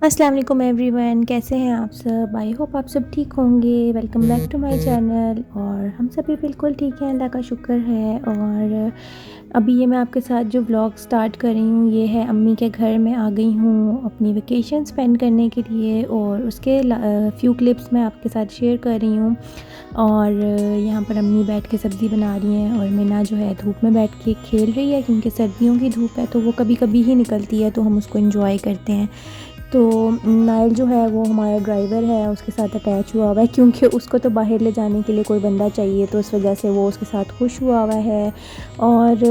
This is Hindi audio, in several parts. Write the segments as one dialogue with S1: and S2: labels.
S1: अस्सलाम वालेकुम एवरीवन, कैसे हैं आप सब। आई होप आप सब ठीक होंगे। Welcome back to my channel. और हम सभी बिल्कुल ठीक हैं, अल्लाह का शुक्र है। और अभी ये मैं आपके साथ जो व्लॉग स्टार्ट कर रही हूँ ये है अम्मी के घर में आ गई हूँ अपनी वेकेशन स्पेंड करने के लिए। और उसके फ्यू क्लिप्स मैं आपके साथ शेयर कर रही हूँ। और यहाँ पर अम्मी बैठ के सब्ज़ी बना रही हैं और मीना जो है धूप में बैठ के खेल रही है, क्योंकि सर्दियों की धूप है तो वो कभी कभी ही निकलती है, तो हम उसको एंजॉय करते हैं। तो नाइल जो है वो हमारा ड्राइवर है, उसके साथ अटैच हुआ हुआ है, क्योंकि उसको तो बाहर ले जाने के लिए कोई बंदा चाहिए, तो इस वजह से वो उसके साथ खुश हुआ हुआ है। और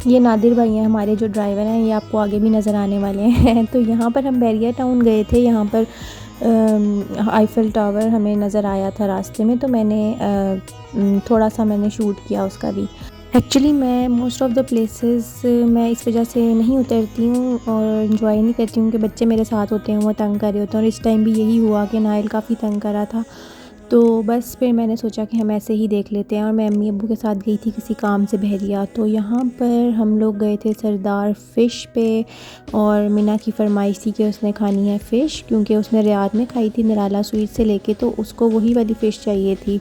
S1: ये नादिर भाई हैं हमारे जो ड्राइवर हैं, ये आपको आगे भी नज़र आने वाले हैं। तो यहाँ पर हम बैरिया टाउन गए थे। यहाँ पर आईफिल टावर हमें नज़र आया था रास्ते में, तो मैंने थोड़ा सा मैंने शूट किया उसका भी। एक्चुअली मैं मोस्ट ऑफ़ द प्लेसेस मैं इस वजह से नहीं उतरती हूँ और इन्जॉय नहीं करती हूँ कि बच्चे मेरे साथ होते हैं, वो तंग कर रहे होते हैं। और इस टाइम भी यही हुआ कि नाइल काफ़ी तंग कर रहा था, तो बस फिर मैंने सोचा कि हम ऐसे ही देख लेते हैं। और मैं अम्मी अब्बू के साथ गई थी किसी काम से बहरिया, तो यहाँ पर हम लोग गए थे सरदार फ़िश पे। और मीना की फरमाइश थी कि उसने खानी है फ़िश, क्योंकि उसने रियाद में खाई थी निराला स्वीट से लेके, तो उसको वही वाली फ़िश चाहिए थी।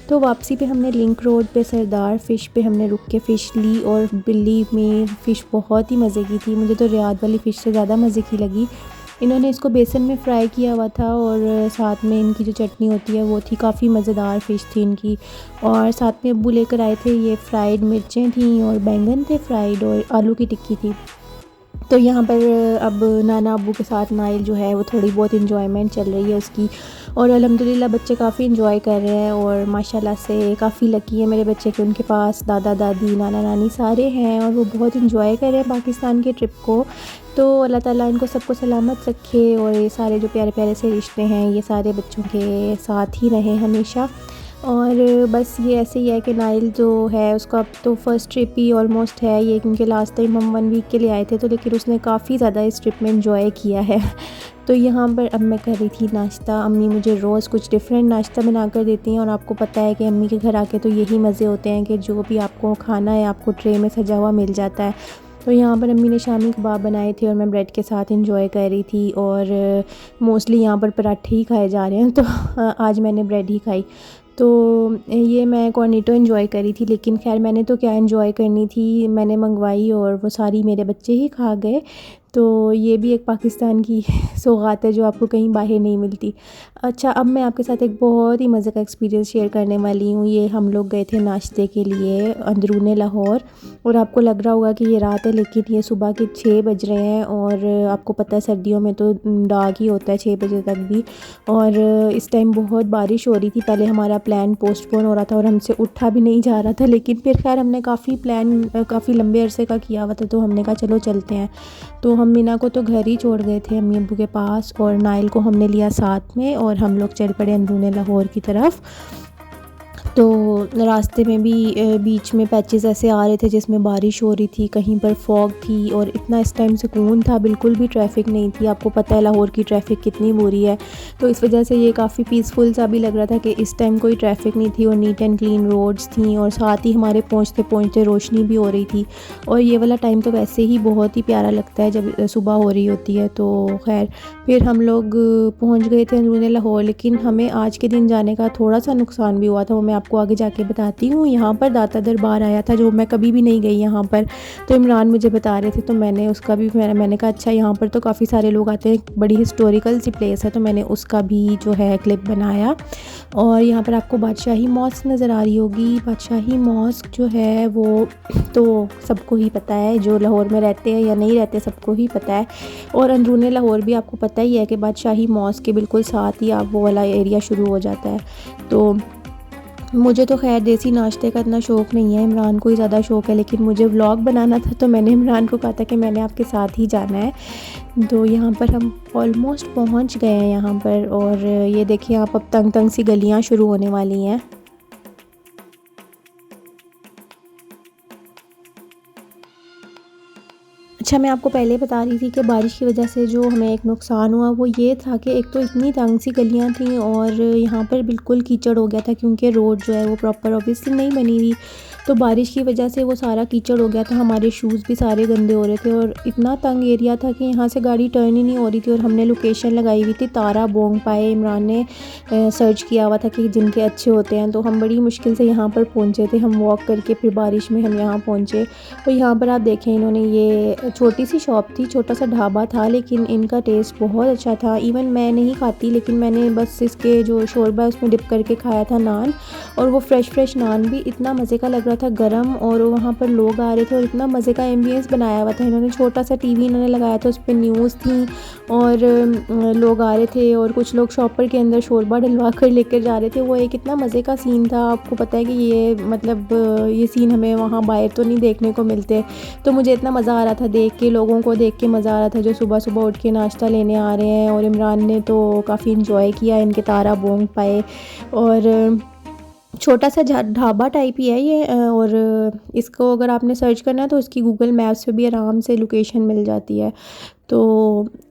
S1: तो वापसी पे हमने लिंक रोड पे सरदार फ़िश पे हमने रुक के फ़िश ली। और बिलीव में फ़िश बहुत ही मज़े की थी, मुझे तो रियाद वाली फ़िश से ज़्यादा मज़े की लगी। इन्होंने इसको बेसन में फ्राई किया हुआ था और साथ में इनकी जो चटनी होती है वो थी, काफ़ी मज़ेदार फ़िश थी इनकी। और साथ में अब्बू लेकर आए थे ये फ्राइड मिर्चें थी और बैंगन थे फ्राइड, और आलू की टिक्की थी। तो यहाँ पर अब नाना अब्बू के साथ नाइल जो है वो थोड़ी बहुत इन्जॉयमेंट चल रही है उसकी। और अल्हम्दुलिल्लाह बच्चे काफ़ी इन्जॉय कर रहे हैं, और माशाल्लाह से काफ़ी लकी है मेरे बच्चे कि उनके पास दादा दादी नाना नानी सारे हैं, और वो बहुत इन्जॉय कर रहे हैं पाकिस्तान के ट्रिप को। तो अल्लाह ताला इनको सबको सलामत रखे, और ये सारे जो प्यारे प्यारे से रिश्ते हैं ये सारे बच्चों के साथ ही रहें हमेशा। और बस ये ऐसे ही है कि नाइल जो है उसका अब तो फ़र्स्ट ट्रिप ही ऑलमोस्ट है ये, क्योंकि लास्ट टाइम हम 1 वीक के लिए आए थे, तो लेकिन उसने काफ़ी ज़्यादा इस ट्रिप में एंजॉय किया है। तो यहाँ पर अब मैं कर रही थी नाश्ता। अम्मी मुझे रोज़ कुछ डिफरेंट नाश्ता बना कर देती हैं, और आपको पता है कि अम्मी के घर आके तो यही मज़े होते हैं कि जो भी आपको खाना है आपको ट्रे में सजा हुआ मिल जाता है। तो यहाँ पर अम्मी ने शामी कबाब बनाए थे और मैं ब्रेड के साथ एंजॉय कर रही थी। और मोस्टली यहाँ पर पराठे ही खाए जा रहे हैं, तो आज मैंने ब्रेड ही खाई। तो ये मैं कॉर्नेटो एंजॉय करी थी, लेकिन खैर मैंने तो क्या एंजॉय करनी थी, मैंने मंगवाई और वो सारी मेरे बच्चे ही खा गए। तो ये भी एक पाकिस्तान की सौगात है जो आपको कहीं बाहर नहीं मिलती। अच्छा, अब मैं आपके साथ एक बहुत ही मज़े का एक्सपीरियंस शेयर करने वाली हूँ। ये हम लोग गए थे नाश्ते के लिए अंदरूने लाहौर, और आपको लग रहा होगा कि ये रात है, लेकिन ये सुबह के 6 बज रहे हैं। और आपको पता है सर्दियों में तो डार्क ही होता है 6 बजे तक भी। और इस टाइम बहुत बारिश हो रही थी। पहले हमारा प्लान पोस्टपोन हो रहा था और हमसे उठा भी नहीं जा रहा था, लेकिन फिर खैर हमने काफ़ी प्लान काफ़ी लंबे अरसे का किया हुआ था, तो हमने कहा चलो चलते हैं। तो हम मीना को तो घर ही छोड़ गए थे अम्मी अब्बू के पास, और नाइल को हमने लिया साथ में, और हम लोग चल पड़े अंदरूने लाहौर की तरफ। तो रास्ते में भी बीच में पैचेस ऐसे आ रहे थे जिसमें बारिश हो रही थी, कहीं पर फॉग थी, और इतना इस टाइम सुकून था, बिल्कुल भी ट्रैफिक नहीं थी। आपको पता है लाहौर की ट्रैफिक कितनी बुरी है, तो इस वजह से ये काफ़ी पीसफुल सा भी लग रहा था कि इस टाइम कोई ट्रैफिक नहीं थी और नीट एंड क्लीन रोड्स थी, और साथ ही हमारे पहुँचते पहुँचते रोशनी भी हो रही थी। और ये वाला टाइम तो वैसे ही बहुत ही प्यारा लगता है जब सुबह हो रही होती है। तो खैर फिर हम लोग पहुँच गए थे अंदरूनी लाहौर, लेकिन हमें आज के दिन जाने का थोड़ा सा नुकसान भी हुआ था, वो मैं आपको आगे जाके बताती हूँ। यहाँ पर दाता दरबार आया था जो मैं कभी भी नहीं गई यहाँ पर, तो इमरान मुझे बता रहे थे, तो मैंने उसका भी मैंने कहा अच्छा यहाँ पर तो काफ़ी सारे लोग आते हैं, बड़ी हिस्टोरिकल सी प्लेस है, तो मैंने उसका भी जो है क्लिप बनाया। और यहाँ पर आपको बादशाही मॉस्क नज़र आ रही होगी। बादशाही मॉस्क जो है वो तो सबको ही पता है, जो लाहौर में रहते हैं या नहीं रहते सबको ही पता है। और अंदरूनी लाहौर भी आपको पता ही है कि बादशाही मॉस्क के बिल्कुल साथ ही आप वो वाला एरिया शुरू हो जाता है। तो मुझे तो खैर देसी नाश्ते का इतना शौक़ नहीं है, इमरान को ही ज़्यादा शौक़ है, लेकिन मुझे व्लॉग बनाना था तो मैंने इमरान को कहा था कि मैंने आपके साथ ही जाना है। तो यहाँ पर हम ऑलमोस्ट पहुँच गए हैं यहाँ पर, और ये देखिए आप अब तंग तंग सी गलियाँ शुरू होने वाली हैं। अच्छा, मैं आपको पहले बता रही थी कि बारिश की वजह से जो हमें एक नुकसान हुआ वो ये था कि एक तो इतनी तंग सी गलियाँ थीं, और यहाँ पर बिल्कुल कीचड़ हो गया था, क्योंकि रोड जो है वो प्रॉपर ऑब्वियसली नहीं बनी हुई। तो बारिश की वजह से वो सारा कीचड़ हो गया था, हमारे शूज़ भी सारे गंदे हो रहे थे और इतना तंग एरिया था कि यहाँ से गाड़ी टर्न ही नहीं हो रही थी। और हमने लोकेशन लगाई हुई थी तारा बोंग पाए, इमरान ने सर्च किया हुआ था कि जिनके अच्छे होते हैं, तो हम बड़ी मुश्किल से यहाँ पर पहुँचे थे। हम वॉक करके फिर बारिश में हम यहाँ पहुँचे। तो यहाँ पर आप देखें, इन्होंने ये छोटी सी शॉप थी, छोटा सा ढाबा था, लेकिन इनका टेस्ट बहुत अच्छा था। इवन मैं नहीं खाती, लेकिन मैंने बस इसके जो शोरबा है उसमें डिप करके खाया था नान, और वो फ्रेश नान भी इतना मज़े का लग रहा था गरम। और वहाँ पर लोग आ रहे थे और इतना मज़े का एम्बियंस बनाया हुआ था। इन्होंने छोटा सा टीवी इन्होंने लगाया था, उस पर न्यूज़ थी और लोग आ रहे थे और कुछ लोग शॉपर के अंदर शोरबा डलवा कर लेकर जा रहे थे। वो एक इतना मज़े का सीन था। आपको पता है कि ये मतलब ये सीन हमें वहाँ बाहर तो नहीं देखने को मिलते। तो मुझे इतना मज़ा आ रहा था देख के, लोगों को देख के मज़ा आ रहा था जो सुबह सुबह उठ के नाश्ता लेने आ रहे हैं। और इमरान ने तो काफ़ी इंजॉय किया इनके तारा बोंग पाए। और छोटा सा ढाबा टाइप ही है ये। और इसको अगर आपने सर्च करना है तो इसकी गूगल मैप्स पे भी आराम से लोकेशन मिल जाती है। तो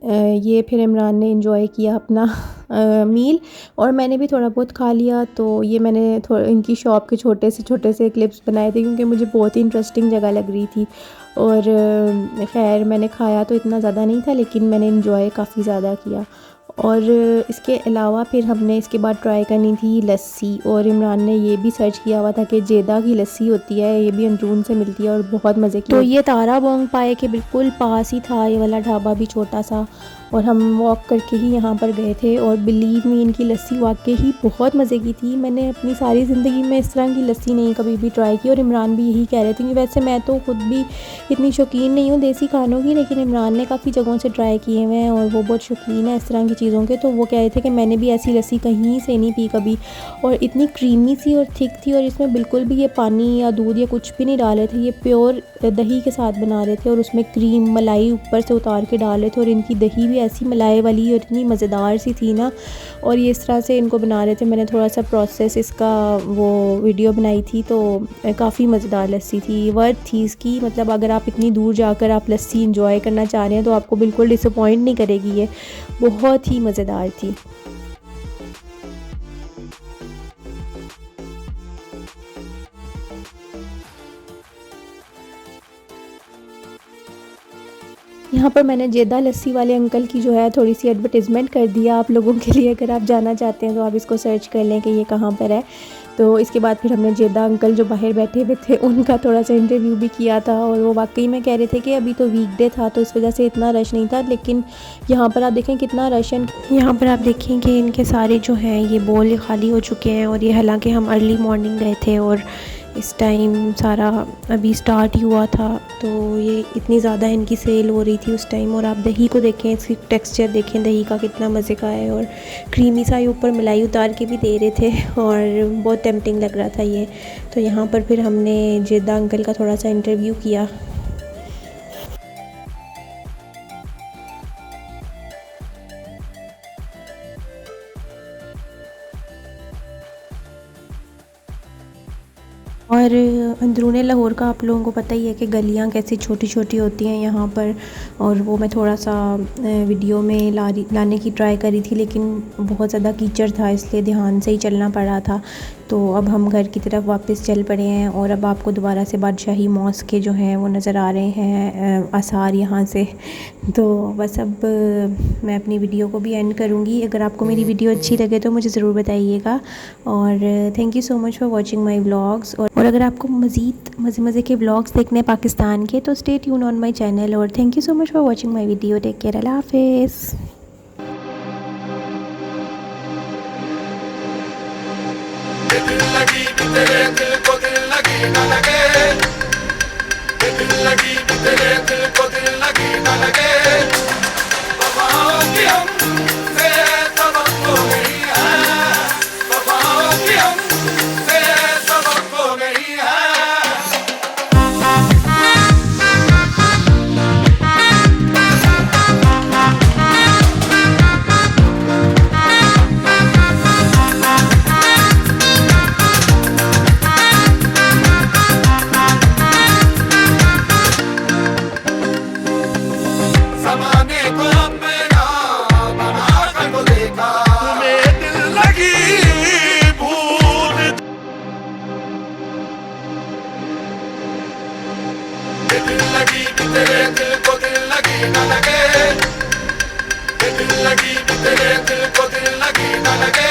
S1: ये फिर इमरान ने इंजॉय किया अपना मील, और मैंने भी थोड़ा बहुत खा लिया। तो ये मैंने थोड़ा इनकी शॉप के छोटे से क्लिप्स बनाए थे, क्योंकि मुझे बहुत ही इंटरेस्टिंग जगह लग रही थी। और खैर मैंने खाया तो इतना ज़्यादा नहीं था, लेकिन मैंने इंजॉय काफ़ी ज़्यादा किया। और इसके अलावा फिर हमने इसके बाद ट्राई करनी थी लस्सी, और इमरान ने ये भी सर्च किया हुआ था कि जेदा की लस्सी होती है, ये भी अंदरून से मिलती है और बहुत मज़े की। तो ये तारा बोंग पाए के बिल्कुल पास ही था ये वाला ढाबा भी छोटा सा, और हम वॉक करके ही यहाँ पर गए थे। और बिलीव मी, इनकी लस्सी वाकई ही बहुत मज़े की थी। मैंने अपनी सारी ज़िंदगी में इस तरह की लस्सी नहीं कभी भी ट्राई की, और इमरान भी यही कह रहे थे कि वैसे मैं तो खुद भी इतनी शौकीन नहीं हूँ देसी खानों की, लेकिन इमरान ने काफ़ी जगहों से ट्राई किए हुए हैं और वो बहुत शौकीन है इस तरह की चीज़ों के। तो वो कह रहे थे कि मैंने भी ऐसी लस्सी कहीं से नहीं पी कभी, और इतनी क्रीमी सी और थिक थी, और इसमें बिल्कुल भी ये पानी या दूध या कुछ भी नहीं डाले थे। ये प्योर दही के साथ बना रहे थे, और उसमें क्रीम मलाई ऊपर से उतार के डाल रहे थे। और इनकी दही भी ऐसी मलाई वाली और इतनी मज़ेदार सी थी ना, और ये इस तरह से इनको बना रहे थे। मैंने थोड़ा सा प्रोसेस इसका वो वीडियो बनाई थी, तो काफ़ी मज़ेदार लस्सी थी, वर्थ थी इसकी। मतलब अगर आप इतनी दूर जाकर आप लस्सी इंजॉय करना चाह रहे हैं तो आपको बिल्कुल डिसअपॉइंट नहीं करेगी, ये बहुत ही मज़ेदार थी। यहाँ पर मैंने जेदा लस्सी वाले अंकल की जो है थोड़ी सी एडवर्टाइजमेंट कर दिया आप लोगों के लिए। अगर आप जाना चाहते हैं तो आप इसको सर्च कर लें कि ये कहाँ पर है। तो इसके बाद फिर हमने जेदा अंकल जो बाहर बैठे हुए थे उनका थोड़ा सा इंटरव्यू भी किया था, और वो वाकई में कह रहे थे कि अभी तो वीकडे था तो इस वजह से इतना रश नहीं था। लेकिन यहाँ पर आप देखें कितना रश है। यहाँ पर आप देखें कि इनके सारे जो हैं ये बोल खाली हो चुके हैं, और ये हालांकि हम अर्ली मॉर्निंग गए थे और इस टाइम सारा अभी स्टार्ट ही हुआ था, तो ये इतनी ज़्यादा इनकी सेल हो रही थी उस टाइम। और आप दही को देखें, इसकी टेक्सचर देखें दही का कितना मज़े का है, और क्रीमी सा, ऊपर मलाई उतार के भी दे रहे थे और बहुत टेम्पटिंग लग रहा था ये। तो यहाँ पर फिर हमने जेदा अंकल का थोड़ा सा इंटरव्यू किया। और अंदरून लाहौर का आप लोगों को पता ही है कि गलियां कैसी छोटी छोटी होती हैं यहाँ पर, और वो मैं थोड़ा सा वीडियो में लाने की ट्राई करी थी, लेकिन बहुत ज़्यादा कीचड़ था इसलिए ध्यान से ही चलना पड़ा था। तो अब हम घर की तरफ वापस चल पड़े हैं, और अब आपको दोबारा से बादशाही मॉस्क के जो हैं वो नज़र आ रहे हैं आसार यहाँ से। तो बस अब मैं अपनी वीडियो को भी एंड करूँगी। अगर आपको मेरी वीडियो अच्छी लगे तो मुझे ज़रूर बताइएगा, और thank you so much for watching my vlogs. और अगर आपको मज़ीद मज़े के व्लॉग्स देखने पाकिस्तान के तो stay tune on my channel. और thank you so much for watching my video. Take care, अल्लाह हाफिज़।
S2: दिल लगी भी तेरे दिल को दिल लगी न लगे, दिल लगी भी तेरे दिल को दिल लगी न लगे। वफाओं की हमसे तवक्को नहीं है, वफाओं की हमसे तवक्को नहीं है। तेरे दिल को दिल लगी न लगे, दिल लगी भी तेरे दिल को दिल लगी न लगे।